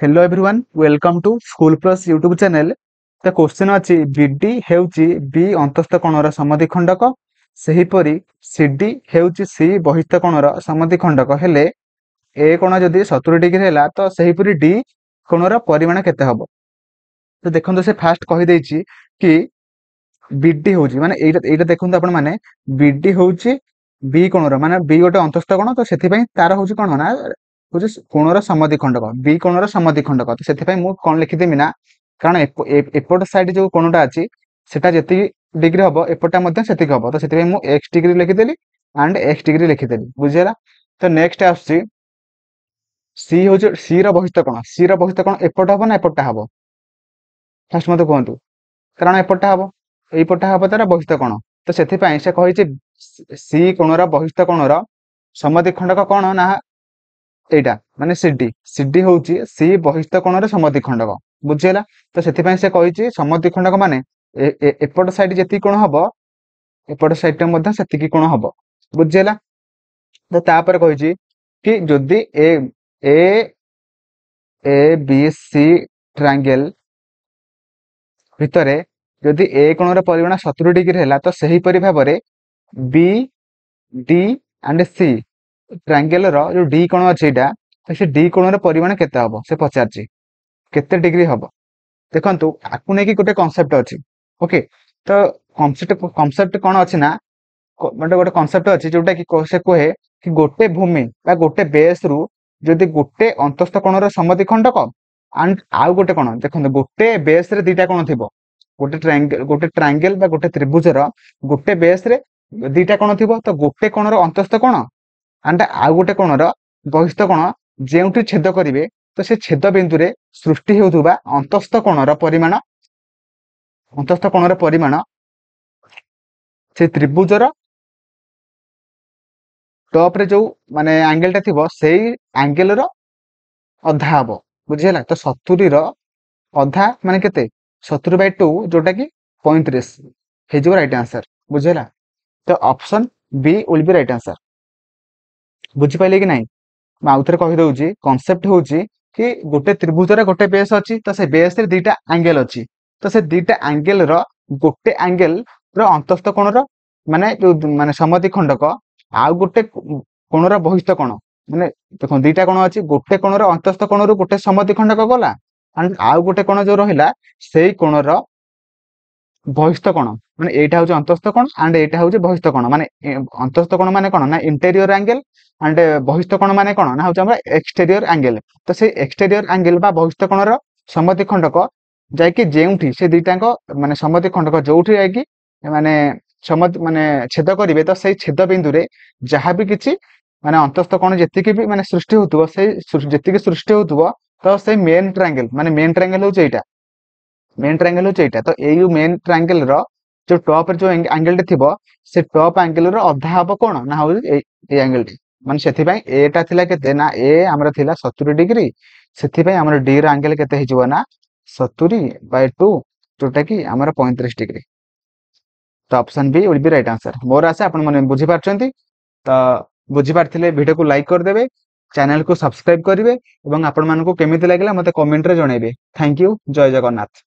Hello everyone welcome to school plus YouTube channel. तो question अछि BD हेउची B अंतस्थ कोणर समद्विखंडक सेहीपरि सीडी हेउची सी बहिस्थ कोणर समद्विखंडक हेले ए कोण जदि 70 डिग्री हैला तो सेहीपरि डी कोणर परिमाण केते हबो। तो देखंतु से फास्ट कहि देछि कि बीडी होउची माने एटा देखंतु आपण माने बीडी होउची बी कोणर माने बी गोटे अंतस्थ कोण तो सेथि पई तार होउची कोण ना होउची कोणर समद्विखंडक बी कोणर समद्विखंडक तो सेथि पई मु कोन लिखि देमि ना कारण एपट साइड जो कोणटा अछि सेटा जति डिग्री हबो एपटा मध्ये सेति हबो तो सेथि पई मु x डिग्री लिखि देली एंड x डिग्री लिखि देली बुझियला। तो नेक्स्ट आछि सी होउची सी रो बहिस्थ कोण एपट हबो ना एपटा हबो फास्ट मते कहंतु कारण एपटा हबो एपटा हबो तार बहिस्थ कोण तो सेथि पई से कहिछि सी कोणर बहिस्थ कोणर समद्विखंडक कोण ना एटा माने सीडी होउची सी बहिस्थ कोणर समद्विखंडक बुझियला। तो सेथि पई से कहिछि समद्विखंडक माने एपट साइड जेति कोण हबो एपट साइड मध्ये सेति कोण हबो बुझियला। तो तापर कहिछि कि जदि ए ए ए बी सी ट्रायंगल भितरे जदि ए कोणर परिमाण 70 डिग्री हैला तो सही परि भाबरे B D and C triangle रो जो डी कोण अछि एटा तो से डी कोणर परिमाण केते हबो से पचारछि केते डिग्री हबो। देखंतु आकु नै कि गोटे कांसेप्ट अछि ओके। तो कांसेप्ट कोन अछि ना गोटे कांसेप्ट अछि जोटा कि से कोहे कि गोटे भूमि बा गोटे बेस रु जदि गोटे अंतस्थ कोणर समद्विखंडक एंड आउ गोटे कोण देखंतु गोटे बेस रे दीटा कोण थिबो गोटे ट्रायंगल बा गोटे त्रिभुजर गोटे बेस रे दीटा कोण थिबो तो गोटे कोणर अंतस्थ कोण एंड आउ गोटे कोणर बहिस्थ कोण जेउठी छेद करिवे तो से छेद बिंदु रे सृष्टि हेउथुबा अंतस्थ कोणर परिमाण से त्रिभुजर टॉप रे जो माने एंगल टा थिबो सेई एंगल रो अधा हबो बुझियला। तो 70 रो अधा माने केते 70/2 जोटा कि 35 हे जो राइट आंसर बुझियला। तो option B will be right answer बुझि पाइले कि नहीं मैं आउथरे कहि दउची कांसेप्ट होउची कि गोटे त्रिभुजर गोटे बेस अछि तो से बेस रे दीटा एंगल अछि तो से दीटा एंगल रो गोटे एंगल रो अंतस्थ कोण रो माने जो माने समद्विखंडक आउ गोटे कोणर बहिस्थ कोण माने देखो दीटा कोण अछि गोटे कोणर अंतस्थ कोण रु गोटे समद्विखंडक गला एंड आउ गोटे कोण जो रहिला सेई कोणर बहिस्थ कोण माने एटा होउची अंतस्थ कोण एंड एटा होउची बहिस्थ कोण माने अंतस्थ कोण माने कोण ना इंटीरियर एंगल एंड बहिस्थ कोण माने कोण ना होउची हमरा एक्सटीरियर एंगल। तो से एक्सटीरियर एंगल बा बहिस्थ कोणर समद्विखंडक जाय कि जेउठी से दीटांक माने समद्विखंडक जोउठी जाय कि माने माने छेद करिवे तो सेई छेद बिंदु रे जहां भी किछि माने अंतस्थ कोण जेतिकी भी माने सृष्टि होतुबो सेई जेतिकी सृष्टि होतुबो तो सेई मेन ट्रायंगल माने मेन ट्रायंगल होउची एटा मेन ट्रायंगल होउची एटा। तो एयु मेन ट्रायंगल रो जो टॉप रे जो एंगल टे थिबो से टॉप एंगल रो अधा हबो कोण ना होउची ए एंगल टी माने सेथि पई एटा थिला केते ना ए हमरा थिला 70 डिग्री सेथि पई हमरा डी रो एंगल केते हिजबो ना 70/2 जोटा कि हमरा 35 डिग्री। तो option B will be right answer मोर आशा आपण माने बुझि पारछंती। तो बुझि पारथिले वीडियो को लाइक कर देबे चैनल को सब्सक्राइब करिवे एवं आपण मानको केमिति लागला मते कमेंट रे जणैबे। थैंक यू जय जगन्नाथ।